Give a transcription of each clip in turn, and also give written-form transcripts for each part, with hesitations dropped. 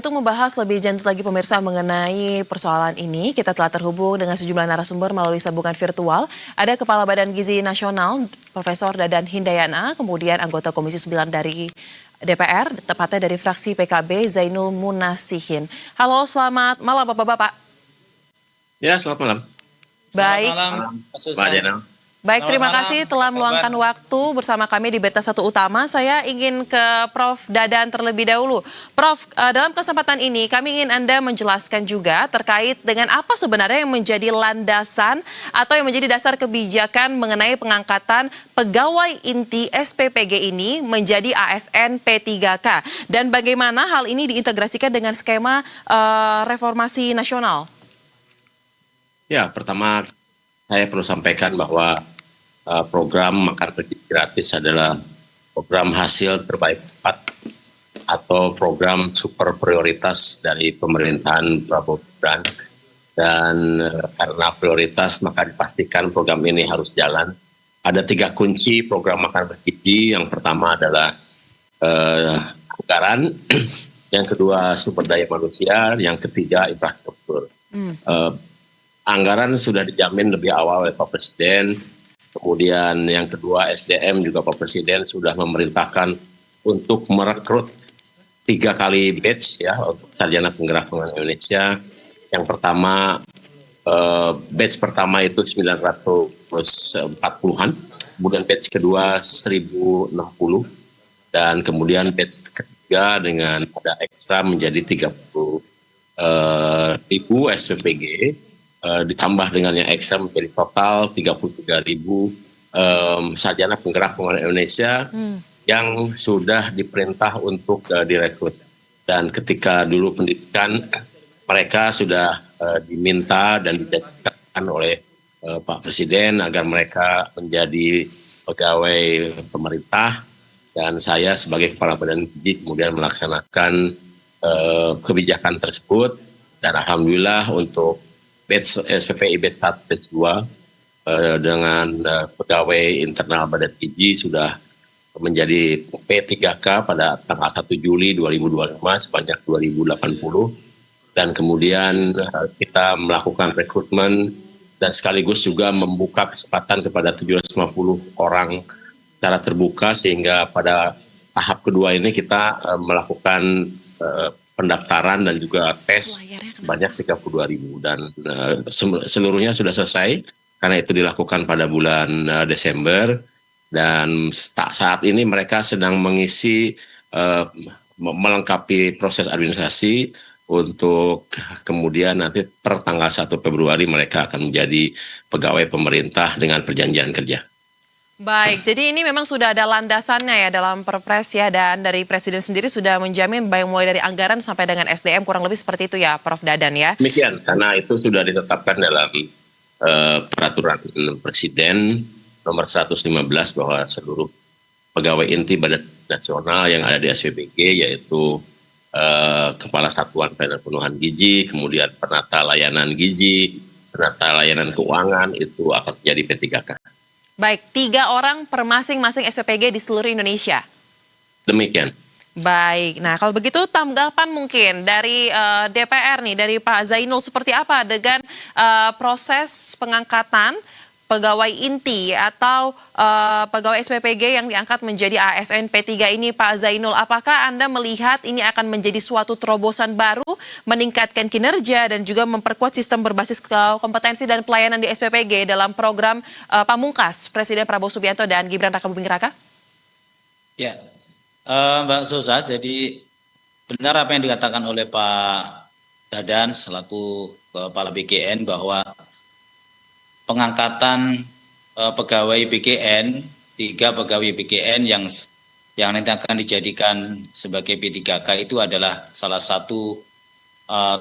Untuk membahas lebih lanjut lagi pemirsa mengenai persoalan ini, kita telah terhubung dengan sejumlah narasumber melalui sambungan virtual. Ada Kepala Badan Gizi Nasional, Profesor Dadan Hindayana, kemudian anggota Komisi 9 dari DPR, tepatnya dari fraksi PKB, Zainul Munasihin. Halo, selamat malam Bapak-Bapak. Ya, selamat malam. Baik. Selamat malam, Pak Susan. Pak Jenal. Baik, Selamat terima malam, kasih apa telah kabar? meluangkan waktu bersama kami di Berita Satu Utama. Saya ingin ke Prof. Dadan terlebih dahulu. Prof, dalam kesempatan ini kami ingin Anda menjelaskan juga terkait dengan apa sebenarnya yang menjadi landasan atau yang menjadi dasar kebijakan mengenai pengangkatan pegawai inti SPPG ini menjadi ASN P3K. Dan bagaimana hal ini diintegrasikan dengan skema reformasi nasional? Ya, pertama saya perlu sampaikan bahwa program makan bergizi gratis adalah program hasil terbaik 4 atau program super prioritas dari pemerintahan Prabowo Gibran. Dan karena prioritas maka dipastikan program ini harus jalan. Ada 3 kunci program makan bergizi. Yang pertama adalah anggaran, yang kedua sumber daya manusia, yang ketiga infrastruktur. Anggaran sudah dijamin lebih awal oleh Pak Presiden. Kemudian yang kedua SDM juga Pak Presiden sudah memerintahkan untuk merekrut 3 kali batch ya untuk sarjana penggerak pengembangan Indonesia. Yang pertama batch pertama itu 940-an, kemudian batch kedua 1060 dan kemudian batch ketiga dengan ada ekstra menjadi 30.000 SPPG. Ditambah dengan yang ekstra menjadi total 33.000 sarjana penggerak pengembangan Indonesia yang sudah diperintah untuk direkrut. Dan ketika dulu pendidikan mereka sudah diminta dan dijanjikan oleh Pak Presiden agar mereka menjadi pegawai pemerintah, dan saya sebagai Kepala Badan Gizi kemudian melaksanakan kebijakan tersebut. Dan alhamdulillah untuk batch SPPI batch 1, batch 2 dengan pegawai internal Badan Gizi sudah menjadi P3K pada tanggal 1 Juli 2025 sebanyak 2080. Dan kemudian kita melakukan rekrutmen dan sekaligus juga membuka kesempatan kepada 750 orang secara terbuka, sehingga pada tahap kedua ini kita melakukan pendaftaran dan juga tes banyak 32.000 dan seluruhnya sudah selesai karena itu dilakukan pada bulan Desember, dan saat ini mereka sedang mengisi melengkapi proses administrasi untuk kemudian nanti per tanggal 1 Februari mereka akan menjadi pegawai pemerintah dengan perjanjian kerja. Baik, jadi ini memang sudah ada landasannya ya dalam Perpres ya, dan dari Presiden sendiri sudah menjamin baik mulai dari anggaran sampai dengan SDM, kurang lebih seperti itu ya Prof. Dadan ya? Demikian, karena itu sudah ditetapkan dalam peraturan Presiden nomor 115 bahwa seluruh pegawai inti Badan Nasional yang ada di SPPG yaitu Kepala Satuan Pelayanan Pemenuhan Gizi, kemudian penata layanan gizi, penata layanan keuangan itu akan menjadi P3K. Baik, 3 orang per masing-masing SPPG di seluruh Indonesia. Demikian. Baik, nah kalau begitu tanggapan mungkin dari DPR nih, dari Pak Zainul, seperti apa dengan proses pengangkatan pegawai inti atau pegawai SPPG yang diangkat menjadi ASN P3 ini Pak Zainul? Apakah Anda melihat ini akan menjadi suatu terobosan baru, meningkatkan kinerja dan juga memperkuat sistem berbasis kompetensi dan pelayanan di SPPG dalam program Pamungkas Presiden Prabowo Subianto dan Gibran Rakabuming Raka? Ya, Mbak Susa, jadi benar apa yang dikatakan oleh Pak Dadan selaku Kepala BGN bahwa pengangkatan pegawai BGN, 3 pegawai BGN yang nanti akan dijadikan sebagai P3K itu adalah salah satu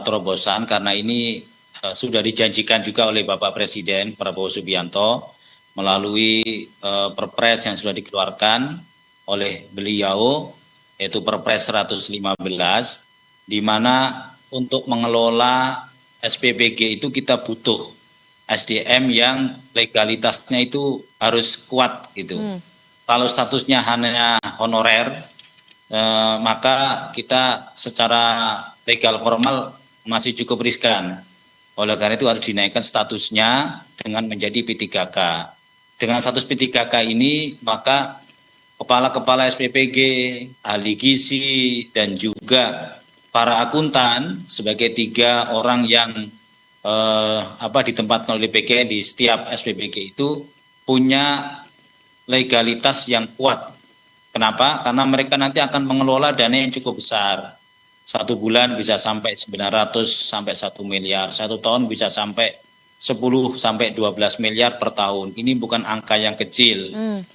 terobosan, karena ini sudah dijanjikan juga oleh Bapak Presiden Prabowo Subianto melalui Perpres yang sudah dikeluarkan oleh beliau, yaitu Perpres 115, di mana untuk mengelola SPPG itu kita butuh SDM yang legalitasnya itu harus kuat gitu. Kalau statusnya hanya honorer, maka kita secara legal formal masih cukup riskan. Oleh karena itu harus dinaikkan statusnya dengan menjadi P3K. Dengan status P3K ini maka kepala-kepala SPPG, ahli gizi, dan juga para akuntan sebagai 3 orang yang ditempatkan oleh PGN di setiap SPPG itu punya legalitas yang kuat. Kenapa? Karena mereka nanti akan mengelola dana yang cukup besar. 1 bulan bisa sampai 900 sampai 1 miliar, 1 tahun bisa sampai 10 sampai 12 miliar per tahun. Ini bukan angka yang kecil.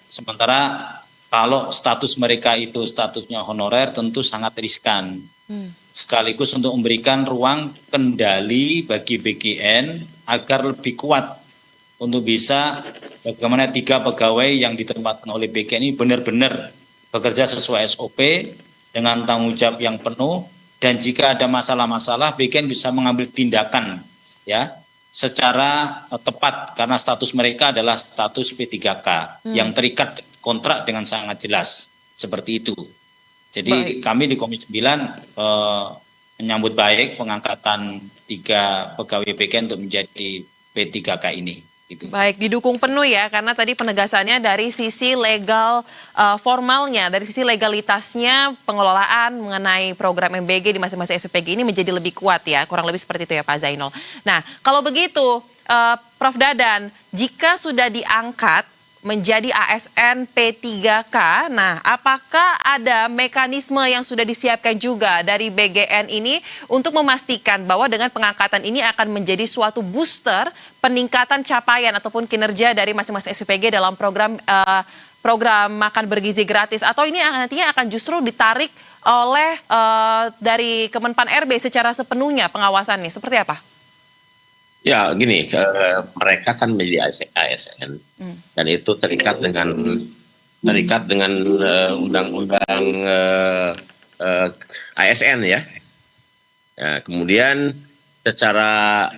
Sementara kalau status mereka itu statusnya honorer tentu sangat riskan. Sekaligus untuk memberikan ruang kendali bagi BGN agar lebih kuat untuk bisa bagaimana 3 pegawai yang ditempatkan oleh BGN ini benar-benar bekerja sesuai SOP dengan tanggung jawab yang penuh, dan jika ada masalah-masalah BGN bisa mengambil tindakan ya secara tepat karena status mereka adalah status P3K yang terikat kontrak dengan sangat jelas seperti itu. Jadi kami di Komisi 9 menyambut baik pengangkatan 3 pegawai BGN untuk menjadi P3K ini. Gitu. Baik, didukung penuh ya, karena tadi penegasannya dari sisi legal formalnya, dari sisi legalitasnya pengelolaan mengenai program MBG di masing-masing SPPG ini menjadi lebih kuat ya, kurang lebih seperti itu ya Pak Zainul. Nah, kalau begitu Prof. Dadan, jika sudah diangkat menjadi ASN P3K, nah apakah ada mekanisme yang sudah disiapkan juga dari BGN ini untuk memastikan bahwa dengan pengangkatan ini akan menjadi suatu booster peningkatan capaian ataupun kinerja dari masing-masing SPPG dalam program makan bergizi gratis, atau ini nantinya akan justru ditarik oleh dari Kemenpan RB secara sepenuhnya pengawasannya, seperti apa? Ya gini, mereka kan menjadi ASN dan itu terikat dengan undang-undang ASN ya. Kemudian secara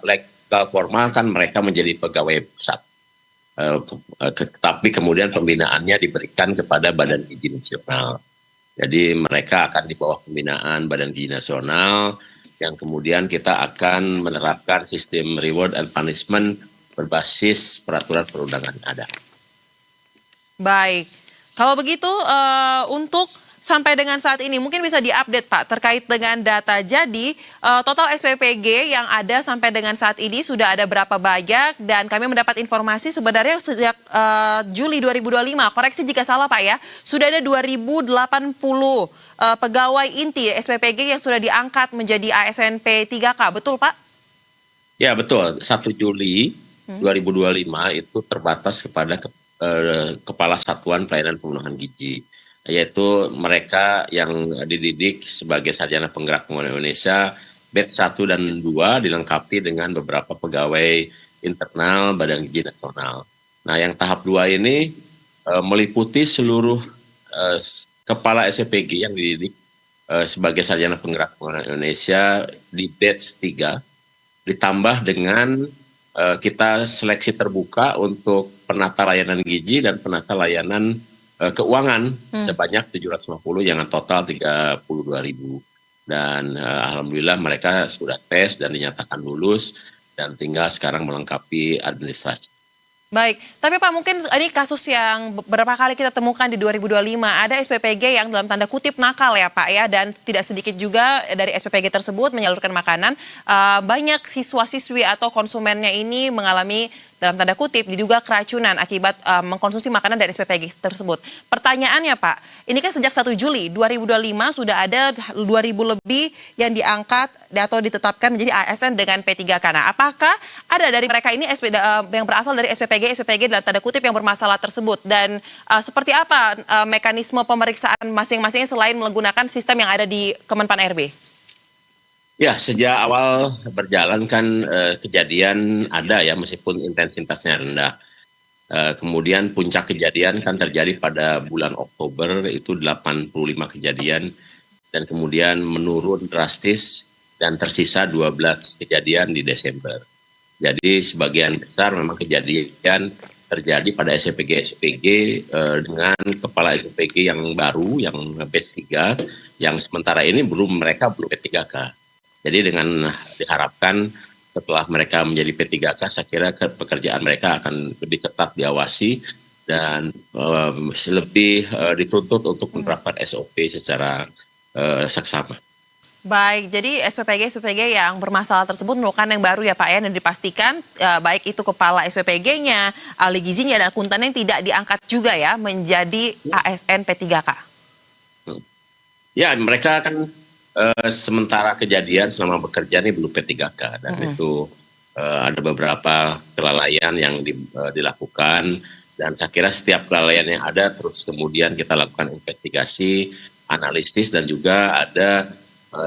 legal formal kan mereka menjadi pegawai pusat, tapi kemudian pembinaannya diberikan kepada Badan Gizi Nasional. Jadi mereka akan di bawah pembinaan Badan Gizi Nasional, yang kemudian kita akan menerapkan sistem reward and punishment berbasis peraturan perundangan yang ada. Baik, kalau begitu untuk sampai dengan saat ini mungkin bisa diupdate Pak terkait dengan data. Jadi total SPPG yang ada sampai dengan saat ini sudah ada berapa banyak, dan kami mendapat informasi sebenarnya sejak Juli 2025, koreksi jika salah Pak ya, sudah ada 2080 pegawai inti SPPG yang sudah diangkat menjadi ASN P3K, betul Pak? Ya betul, 1 Juli 2025 itu terbatas kepada Kepala Satuan Pelayanan Pemenuhan Gizi, yaitu mereka yang dididik sebagai sarjana penggerak pembangunan Indonesia batch 1 dan 2 dilengkapi dengan beberapa pegawai internal Badan Gizi Nasional. Nah yang tahap 2 ini meliputi seluruh kepala SPPG yang dididik sebagai sarjana penggerak pembangunan Indonesia di batch 3, ditambah dengan kita seleksi terbuka untuk penata layanan gizi dan penata layanan keuangan sebanyak 750 yang total 32.000. Dan alhamdulillah mereka sudah tes dan dinyatakan lulus dan tinggal sekarang melengkapi administrasi. Baik, tapi Pak mungkin ini kasus yang beberapa kali kita temukan di 2025, ada SPPG yang dalam tanda kutip nakal ya Pak ya, dan tidak sedikit juga dari SPPG tersebut menyalurkan makanan. Banyak siswa-siswi atau konsumennya ini mengalami dalam tanda kutip diduga keracunan akibat mengkonsumsi makanan dari SPPG tersebut. Pertanyaannya Pak, ini kan sejak 1 Juli 2025 sudah ada 2.000 lebih yang diangkat atau ditetapkan menjadi ASN dengan P3K. Nah, apakah ada dari mereka ini yang berasal dari SPPG dalam tanda kutip yang bermasalah tersebut? Dan seperti apa mekanisme pemeriksaan masing-masingnya selain menggunakan sistem yang ada di Kemenpan RB? Ya, sejak awal berjalan kan kejadian ada ya, meskipun intensitasnya rendah. Kemudian puncak kejadian kan terjadi pada bulan Oktober, itu 85 kejadian, dan kemudian menurun drastis dan tersisa 12 kejadian di Desember. Jadi sebagian besar memang kejadian terjadi pada SPG dengan kepala SPG yang baru, yang batch 3, yang sementara ini mereka belum P3K. Jadi dengan diharapkan setelah mereka menjadi P3K, saya kira pekerjaan mereka akan lebih ketat diawasi dan lebih dituntut untuk menerapkan SOP secara seksama. Baik, jadi SPPG yang bermasalah tersebut merupakan yang baru ya Pak ya, dan dipastikan baik itu kepala SPPG-nya, ahli gizinya, dan akuntannya yang tidak diangkat juga ya menjadi ASN P3K. Ya, mereka kan sementara kejadian selama bekerja ini belum P3K dan itu ada beberapa kelalaian yang dilakukan dan saya kira setiap kelalaian yang ada terus kemudian kita lakukan investigasi, analisis dan juga ada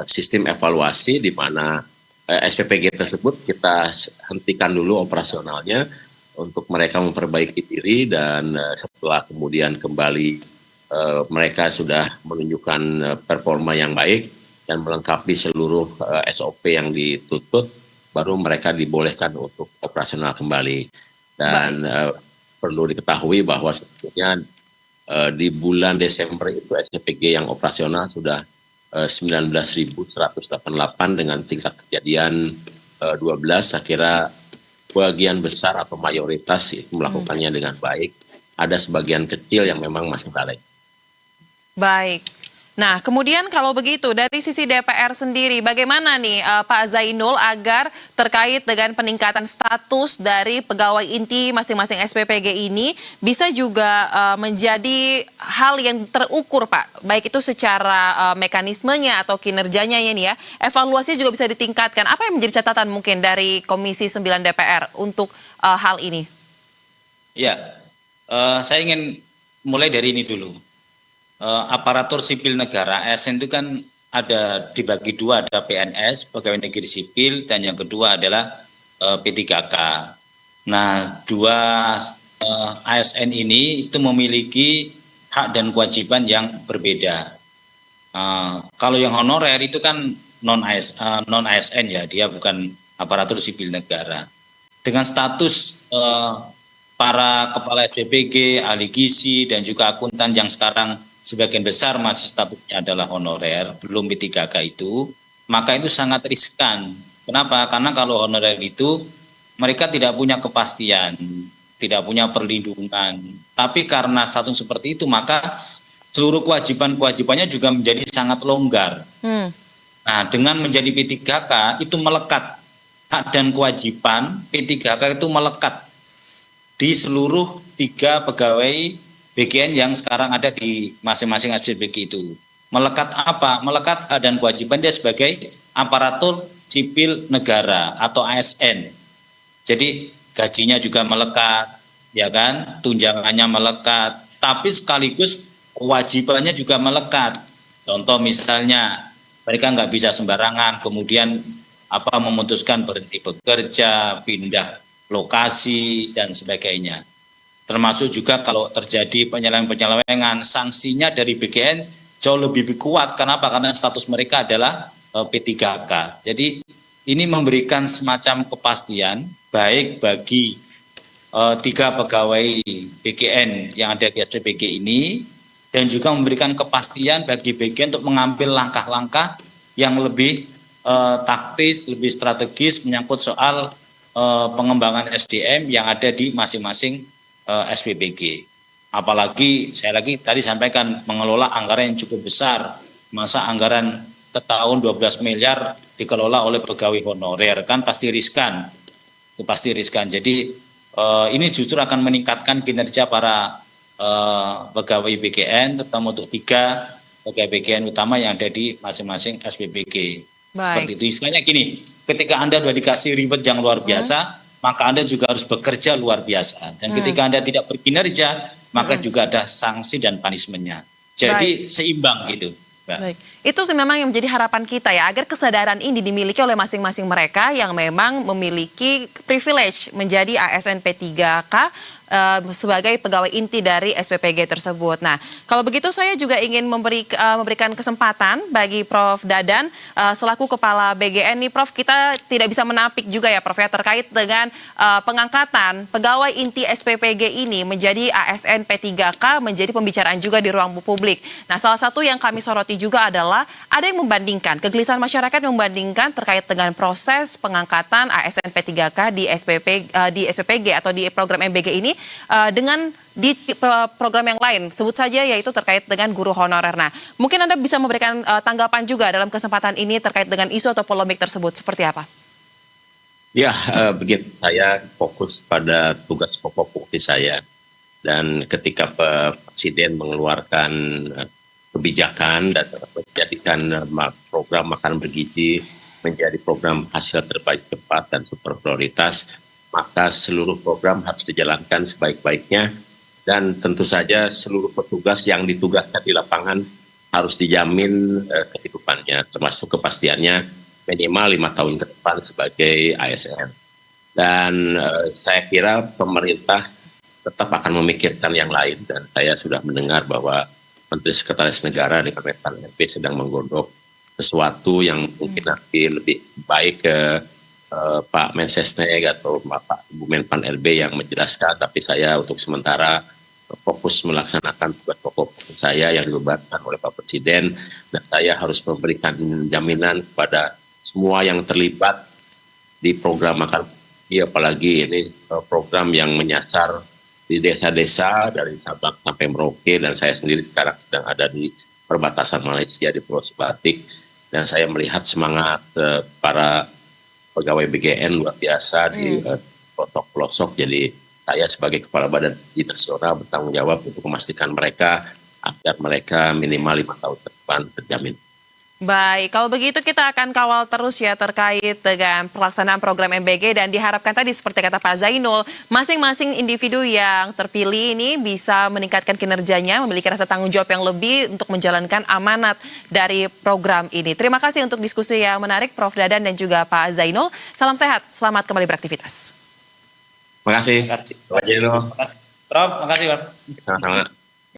sistem evaluasi di mana SPPG tersebut kita hentikan dulu operasionalnya untuk mereka memperbaiki diri dan setelah kemudian kembali mereka sudah menunjukkan performa yang baik dan melengkapi seluruh SOP yang dituntut, baru mereka dibolehkan untuk operasional kembali. Dan perlu diketahui bahwa sebetulnya di bulan Desember itu SPPG yang operasional sudah 19.188 dengan tingkat kejadian 12. Saya kira bagian besar atau mayoritas itu melakukannya dengan baik. Ada sebagian kecil yang memang masih lalai. Baik. Nah, kemudian kalau begitu dari sisi DPR sendiri, bagaimana nih Pak Zainul agar terkait dengan peningkatan status dari pegawai inti masing-masing SPPG ini bisa juga menjadi hal yang terukur Pak, baik itu secara mekanismenya atau kinerjanya ya nih ya, evaluasi juga bisa ditingkatkan. Apa yang menjadi catatan mungkin dari Komisi 9 DPR untuk hal ini? Ya, saya ingin mulai dari ini dulu. Aparatur sipil negara ASN itu kan ada dibagi dua, ada PNS pegawai negeri sipil dan yang kedua adalah P3K. Nah, dua ASN ini itu memiliki hak dan kewajiban yang berbeda. Kalau yang honorer itu kan non ASN ya, dia bukan aparatur sipil negara. Dengan status para kepala SPPG, ahli gizi dan juga akuntan yang sekarang sebagian besar masih statusnya adalah honorer, belum P3K itu, maka itu sangat riskan. Kenapa? Karena kalau honorer itu mereka tidak punya kepastian, tidak punya perlindungan. Tapi karena status seperti itu, maka seluruh kewajibannya juga menjadi sangat longgar. Nah, dengan menjadi P3K itu melekat, hak dan kewajiban P3K itu melekat di seluruh 3 pegawai BGN yang sekarang ada di masing-masing SPPG itu. Melekat apa? Melekat hak dan kewajiban dia sebagai aparatur sipil negara atau ASN. Jadi gajinya juga melekat, ya kan? Tunjangannya melekat, tapi sekaligus kewajibannya juga melekat. Contoh misalnya mereka nggak bisa sembarangan, kemudian memutuskan berhenti bekerja, pindah lokasi dan sebagainya. Termasuk juga kalau terjadi penyelewengan, sanksinya dari BGN jauh lebih kuat. Kenapa? Karena status mereka adalah P3K. Jadi ini memberikan semacam kepastian baik bagi 3 pegawai BGN yang ada di SPPG ini dan juga memberikan kepastian bagi BGN untuk mengambil langkah-langkah yang lebih taktis, lebih strategis menyangkut soal pengembangan SDM yang ada di masing-masing SPPG. Apalagi saya tadi sampaikan mengelola anggaran yang cukup besar. Masa anggaran tahun 12 miliar dikelola oleh pegawai honorer, kan pasti riskan. Itu pasti riskan. Jadi ini justru akan meningkatkan kinerja para pegawai BGN, terutama untuk 3 pegawai BGN utama yang ada di masing-masing SPPG. Seperti itu. Istilahnya gini, ketika Anda sudah dikasih reward yang luar biasa, maka Anda juga harus bekerja luar biasa. Dan ketika Anda tidak berkinerja, maka juga ada sanksi dan punishment-nya. Jadi seimbang gitu, Mbak. Baik. Itu sih memang yang menjadi harapan kita ya, agar kesadaran ini dimiliki oleh masing-masing mereka yang memang memiliki privilege menjadi ASN P3K sebagai pegawai inti dari SPPG tersebut. Nah, kalau begitu saya juga ingin memberikan kesempatan bagi Prof. Dadan selaku Kepala BGN nih Prof, kita tidak bisa menapik juga ya Prof ya terkait dengan pengangkatan pegawai inti SPPG ini menjadi ASN P3K menjadi pembicaraan juga di ruang publik. Nah, salah satu yang kami soroti juga adalah ada yang membandingkan, kegelisahan masyarakat membandingkan terkait dengan proses pengangkatan ASN P3K di SPPG atau di program MBG ini dengan di program yang lain, sebut saja yaitu terkait dengan guru honorer. Nah, mungkin Anda bisa memberikan tanggapan juga dalam kesempatan ini terkait dengan isu atau polemik tersebut, seperti apa? Ya, begitu. Saya fokus pada tugas pokok fungsi saya. Dan ketika Presiden mengeluarkan kebijakan dan menjadikan program makan bergizi menjadi program hasil terbaik cepat dan super prioritas, maka seluruh program harus dijalankan sebaik-baiknya dan tentu saja seluruh petugas yang ditugaskan di lapangan harus dijamin kehidupannya, termasuk kepastiannya minimal 5 tahun ke depan sebagai ASN. Dan saya kira pemerintah tetap akan memikirkan yang lain dan saya sudah mendengar bahwa Menteri Sekretaris Negara di Kemenpan RB sedang menggodok sesuatu yang mungkin nanti lebih baik ke Pak Mensesnek atau Pak Ibu Menpan RB yang menjelaskan, tapi saya untuk sementara fokus melaksanakan tugas pokok saya yang dibebankan oleh Pak Presiden dan saya harus memberikan jaminan kepada semua yang terlibat di program makan apalagi ini program yang menyasar di desa-desa dari Sabang sampai Merauke dan saya sendiri sekarang sedang ada di perbatasan Malaysia di Pulau Sebatik dan saya melihat semangat para pegawai BGN luar biasa di pelosok-pelosok. Jadi saya sebagai Kepala Badan Uji Nasional bertanggung jawab untuk memastikan mereka agar mereka minimal 5 tahun ke depan terjamin. Baik, kalau begitu kita akan kawal terus ya terkait dengan pelaksanaan program MBG dan diharapkan tadi seperti kata Pak Zainul, masing-masing individu yang terpilih ini bisa meningkatkan kinerjanya, memiliki rasa tanggung jawab yang lebih untuk menjalankan amanat dari program ini. Terima kasih untuk diskusi yang menarik Prof. Dadan dan juga Pak Zainul. Salam sehat, selamat kembali beraktivitas. Terima kasih. Terima kasih. Pak Zainul. Terima kasih. Prof, terima kasih Prof. Sama-sama.